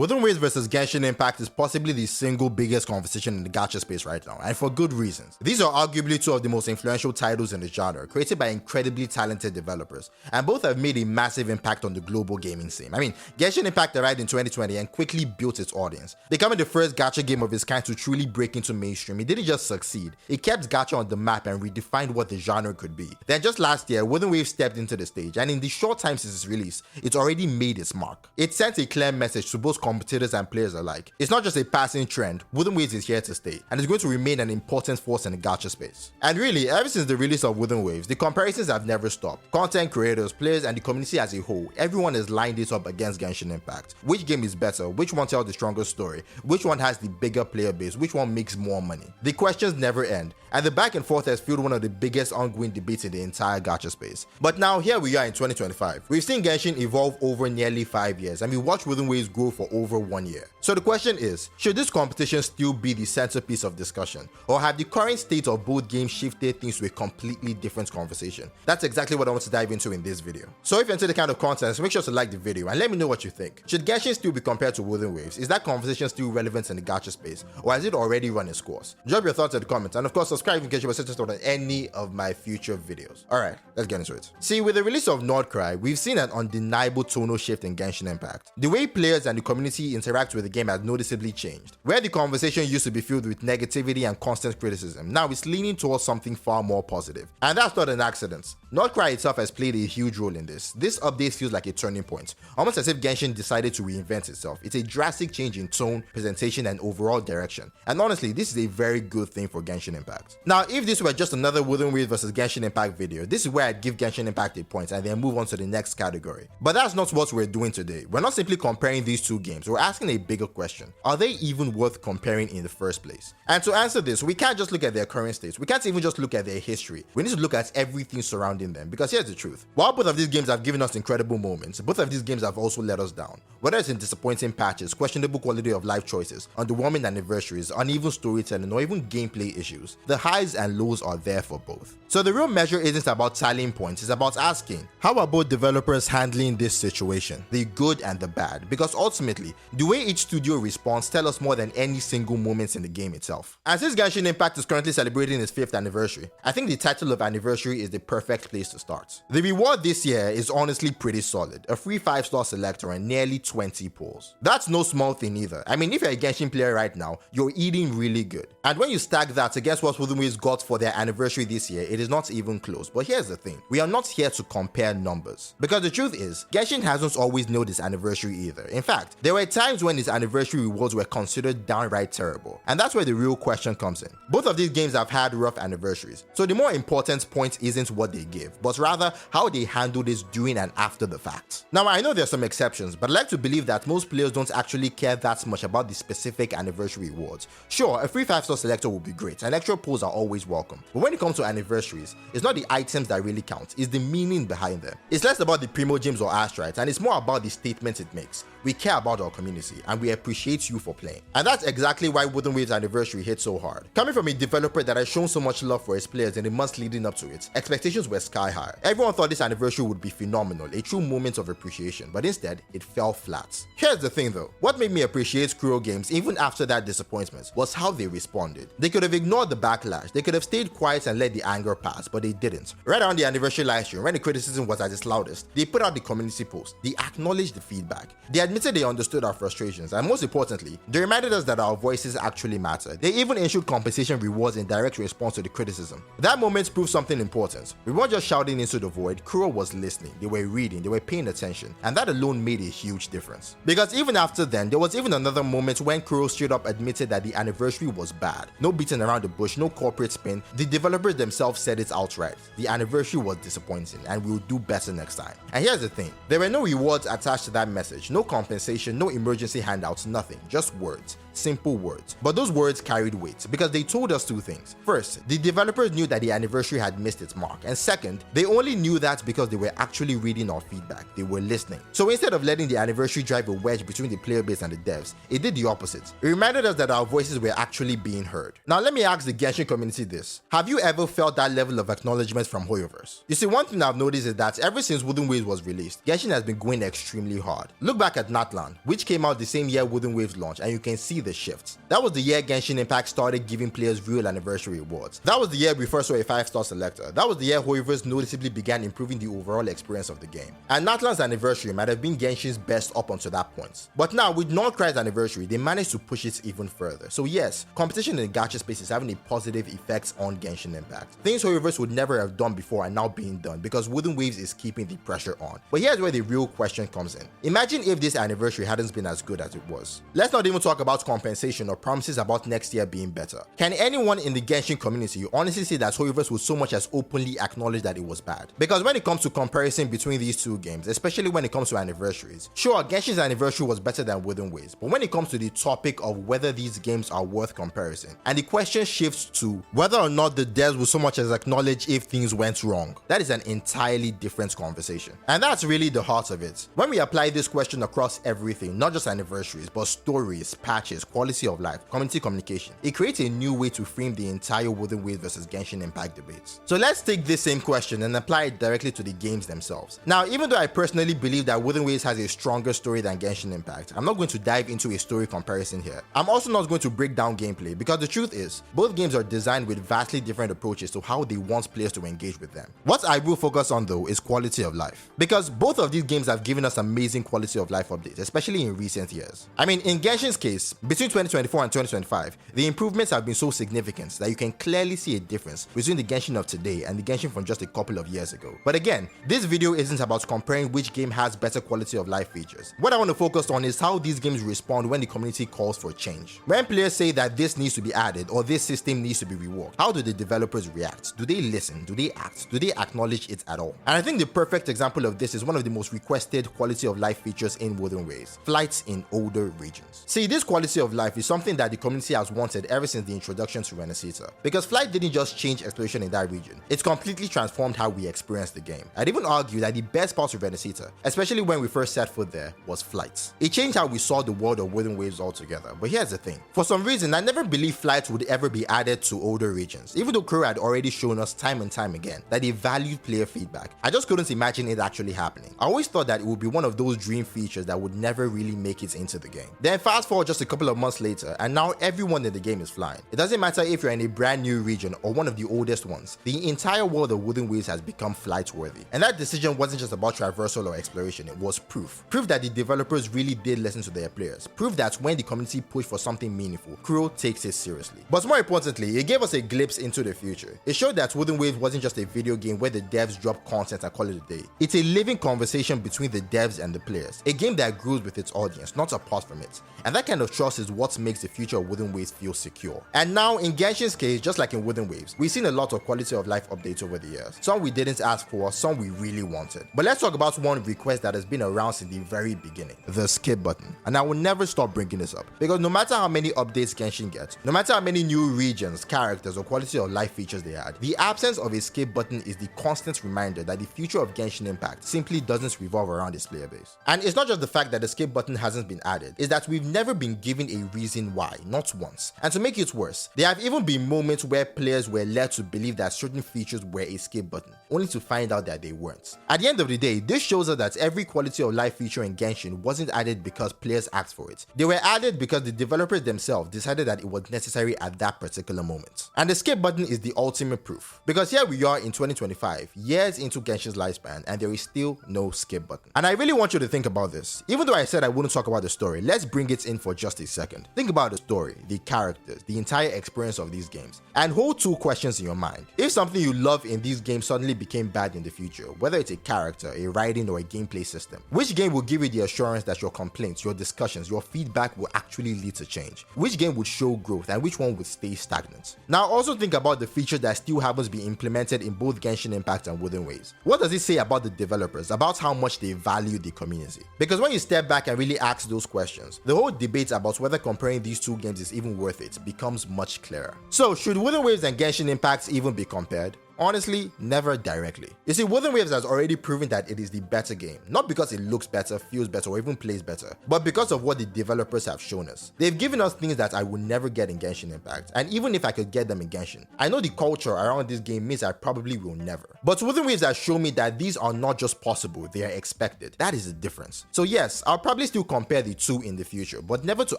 Wuthering Waves versus Genshin Impact is possibly the single biggest conversation in the gacha space right now, and for good reasons. These are arguably two of the most influential titles in the genre, created by incredibly talented developers, and both have made a massive impact on the global gaming scene. I mean, Genshin Impact arrived in 2020 and quickly built its audience. Becoming the first gacha game of its kind to truly break into mainstream, it didn't just succeed, it kept gacha on the map and redefined what the genre could be. Then just last year, Wuthering Waves stepped into the stage, and in the short time since its release, it's already made its mark. It sent a clear message to both competitors and players alike. It's not just a passing trend, Wuthering Waves is here to stay, and it's going to remain an important force in the gacha space. And really, ever since the release of Wuthering Waves, the comparisons have never stopped. Content creators, players, and the community as a whole, everyone has lined it up against Genshin Impact. Which game is better? Which one tells the stronger story? Which one has the bigger player base? Which one makes more money? The questions never end, and the back and forth has fueled one of the biggest ongoing debates in the entire gacha space. But now here we are in 2025. We've seen Genshin evolve over nearly 5 years, and we watched Wuthering Waves grow for over 1 year. So the question is, should this competition still be the centerpiece of discussion, or have the current state of both games shifted things to a completely different conversation? That's exactly what I want to dive into in this video. So if you're into the kind of content, make sure to like the video and let me know what you think. Should Genshin still be compared to Wuthering Waves? Is that conversation still relevant in the gacha space, or has it already run its course? Drop your thoughts in the comments, and of course subscribe in case you were interested in any of my future videos. Alright, let's get into it. See, with the release of Nordcry, we've seen an undeniable tonal shift in Genshin Impact. The way players and the community interact with the game has noticeably changed. Where the conversation used to be filled with negativity and constant criticism, now it's leaning towards something far more positive. And that's not an accident. Nordcry itself has played a huge role in this. This update feels like a turning point, almost as if Genshin decided to reinvent itself. It's a drastic change in tone, presentation, and overall direction. And honestly, this is a very good thing for Genshin Impact. Now, if this were just another Wuthering Waves versus Genshin Impact video, this is where I'd give Genshin Impact a point and then move on to the next category. But that's not what we're doing today. We're not simply comparing these two games, we're asking a bigger question. Are they even worth comparing in the first place? And to answer this, we can't just look at their current states, we can't even just look at their history. We need to look at everything surrounding them, because here's the truth. While both of these games have given us incredible moments, both of these games have also let us down. Whether it's in disappointing patches, questionable quality of life choices, underwhelming anniversaries, uneven storytelling, or even gameplay issues, the highs and lows are there for both. So the real measure isn't about tallying points, it's about asking, how are both developers handling this situation, the good and the bad? Because ultimately, the way each studio responds tell us more than any single moment in the game itself. And since Genshin Impact is currently celebrating its 5th anniversary, I think the title of anniversary is the perfect place to start. The reward this year is honestly pretty solid, a free 5-star selector and nearly 20 polls. That's no small thing either. I mean, if you're a Genshin player right now, you're eating really good. And when you stack that against what Wuthering Waves got for their anniversary this year, it is not even close. But here's the thing, we are not here to compare numbers. Because the truth is, Genshin hasn't always nailed its anniversary either. In fact, there were times when its anniversary rewards were considered downright terrible. And that's where the real question comes in. Both of these games have had rough anniversaries. So the more important point isn't what they give, but rather how they handle this during and after the fact. Now, I know there's some exceptions, but I like to believe that most players don't actually care that much about the specific anniversary rewards. Sure, a free 5-star selector would be great, and extra polls are always welcome. But when it comes to anniversaries, it's not the items that really count, it's the meaning behind them. It's less about the Primo Gems or Astrites, and it's more about the statements it makes. We care about our community, and we appreciate you for playing. And that's exactly why Wuthering Waves anniversary hit so hard. Coming from a developer that has shown so much love for its players in the months leading up to it, expectations were sky high. Everyone thought this anniversary would be phenomenal, a true moment of appreciation, but instead, it fell flat. Here's the thing though, what made me appreciate Kuro Games even after that disappointment was how they responded. They could have ignored the backlash, they could have stayed quiet and let the anger pass, but they didn't. Right around the anniversary livestream, when the criticism was at its loudest, they put out the community post, they acknowledged the feedback, they admitted they understood our frustrations, and most importantly, they reminded us that our voices actually matter. They even issued compensation rewards in direct response to the criticism. That moment proved something important. We weren't just shouting into the void, Kuro was listening, they were reading, they were paying attention, and that alone made a huge difference. Because even after then, there was even another moment when Kuro straight up admitted that the anniversary was bad. No beating around the bush, no corporate spin, the developers themselves said it outright. The anniversary was disappointing, and we'll do better next time. And here's the thing, there were no rewards attached to that message, no compensation, no emergency handouts, nothing, just words. Simple words. But those words carried weight because they told us two things. First, the developers knew that the anniversary had missed its mark, and second, they only knew that because they were actually reading our feedback, they were listening. So instead of letting the anniversary drive a wedge between the player base and the devs, it did the opposite. It reminded us that our voices were actually being heard. Now let me ask the Genshin community this, have you ever felt that level of acknowledgement from Hoyoverse? You see, one thing I've noticed is that ever since Wuthering Waves was released, Genshin has been going extremely hard. Look back at Natlan, which came out the same year Wuthering Waves launched, and you can see the shifts. That was the year Genshin Impact started giving players real anniversary rewards. That was the year we first saw a 5-star selector. That was the year Hoyoverse noticeably began improving the overall experience of the game. And Natlan's anniversary might have been Genshin's best up until that point. But now, with Northcri's anniversary, they managed to push it even further. So yes, competition in the gacha space is having a positive effect on Genshin Impact. Things Hoyoverse would never have done before are now being done because Wuthering Waves is keeping the pressure on. But here's where the real question comes in. Imagine if this anniversary hadn't been as good as it was. Let's not even talk about compensation or promises about next year being better. Can anyone in the Genshin community honestly say that Hoyoverse would so much as openly acknowledge that it was bad? Because when it comes to comparison between these two games, especially when it comes to anniversaries, sure, Genshin's anniversary was better than Wuthering Waves, but when it comes to the topic of whether these games are worth comparison, and the question shifts to whether or not the devs will so much as acknowledge if things went wrong, that is an entirely different conversation. And that's really the heart of it. When we apply this question across everything, not just anniversaries, but stories, patches, quality of life, community communication, it creates a new way to frame the entire Wuthering Waves versus Genshin Impact debates. So let's take this same question and apply it directly to the games themselves. Now, even though I personally believe that Wuthering Waves has a stronger story than Genshin Impact, I'm not going to dive into a story comparison here. I'm also not going to break down gameplay because the truth is, both games are designed with vastly different approaches to how they want players to engage with them. What I will focus on though is quality of life, because both of these games have given us amazing quality of life updates, especially in recent years. I mean, in Genshin's case, between 2024 and 2025, the improvements have been so significant that you can clearly see a difference between the Genshin of today and the Genshin from just a couple of years ago. But again, this video isn't about comparing which game has better quality of life features. What I want to focus on is how these games respond when the community calls for change. When players say that this needs to be added or this system needs to be reworked, how do the developers react? Do they listen? Do they act? Do they acknowledge it at all? And I think the perfect example of this is one of the most requested quality of life features in Wuthering Waves: flights in older regions. See, this quality of life is something that the community has wanted ever since the introduction to Renaissita, because flight didn't just change exploration in that region, it completely transformed how we experience the game. I'd even argue that the best part of Renaissita, especially when we first set foot there, was flights. It changed how we saw the world of Wuthering Waves altogether. But here's the thing, for some reason I never believed flights would ever be added to older regions, even though Kuro had already shown us time and time again that they valued player feedback. I just couldn't imagine it actually happening. I always thought that it would be one of those dream features that would never really make it into the game. Then fast forward just a couple of months later, and now everyone in the game is flying. It doesn't matter if you're in a brand new region or one of the oldest ones, the entire world of Wuthering Waves has become flight worthy. And that decision wasn't just about traversal or exploration, it was proof. Proof that the developers really did listen to their players. Proof that when the community pushed for something meaningful, Kuro takes it seriously. But more importantly, it gave us a glimpse into the future. It showed that Wuthering Waves wasn't just a video game where the devs drop content and call it a day. It's a living conversation between the devs and the players. A game that grows with its audience, not apart from it. And that kind of trust is what makes the future of Wuthering Waves feel secure. And now, in Genshin's case, just like in Wuthering Waves, we've seen a lot of quality of life updates over the years. Some we didn't ask for, some we really wanted. But let's talk about one request that has been around since the very beginning: the skip button. And I will never stop bringing this up, because no matter how many updates Genshin gets, no matter how many new regions, characters, or quality of life features they add, the absence of a skip button is the constant reminder that the future of Genshin Impact simply doesn't revolve around its player base. And it's not just the fact that the skip button hasn't been added, it's that we've never been given a reason why, not once. And to make it worse, there have even been moments where players were led to believe that certain features were a skip button, only to find out that they weren't. At the end of the day, this shows us that every quality of life feature in Genshin wasn't added because players asked for it. They were added because the developers themselves decided that it was necessary at that particular moment. And the skip button is the ultimate proof, because here we are in 2025, years into Genshin's lifespan, and there is still no skip button. And I really want you to think about this. Even though I said I wouldn't talk about the story, let's bring it in for just a second. Think about the story, the characters, the entire experience of these games, and hold two questions in your mind. If something you love in these games suddenly became bad in the future, whether it's a character, a writing, or a gameplay system, which game will give you the assurance that your complaints, your discussions, your feedback will actually lead to change? Which game would show growth and which one would stay stagnant? Now also think about the features that still haven't been implemented in both Genshin Impact and Wuthering Waves. What does it say about the developers, about how much they value the community? Because when you step back and really ask those questions, the whole debate about whether comparing these two games is even worth it becomes much clearer. So should Wuthering Waves and Genshin Impact even be compared? Honestly, never directly. You see, Wuthering Waves has already proven that it is the better game, not because it looks better, feels better, or even plays better, but because of what the developers have shown us. They've given us things that I would never get in Genshin Impact, and even if I could get them in Genshin, I know the culture around this game means I probably will never. But Wuthering Waves has shown me that these are not just possible, they are expected. That is the difference. So yes, I'll probably still compare the two in the future, but never to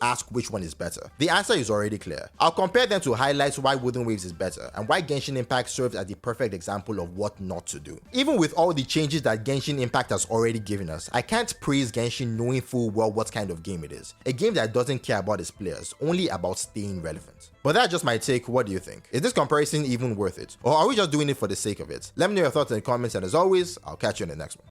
ask which one is better. The answer is already clear. I'll compare them to highlight why Wuthering Waves is better, and why Genshin Impact serves as the perfect example of what not to do. Even with all the changes that Genshin Impact has already given us, I can't praise Genshin knowing full well what kind of game it is. A game that doesn't care about its players, only about staying relevant. But that's just my take. What do you think? Is this comparison even worth it? Or are we just doing it for the sake of it? Let me know your thoughts in the comments, and as always, I'll catch you in the next one.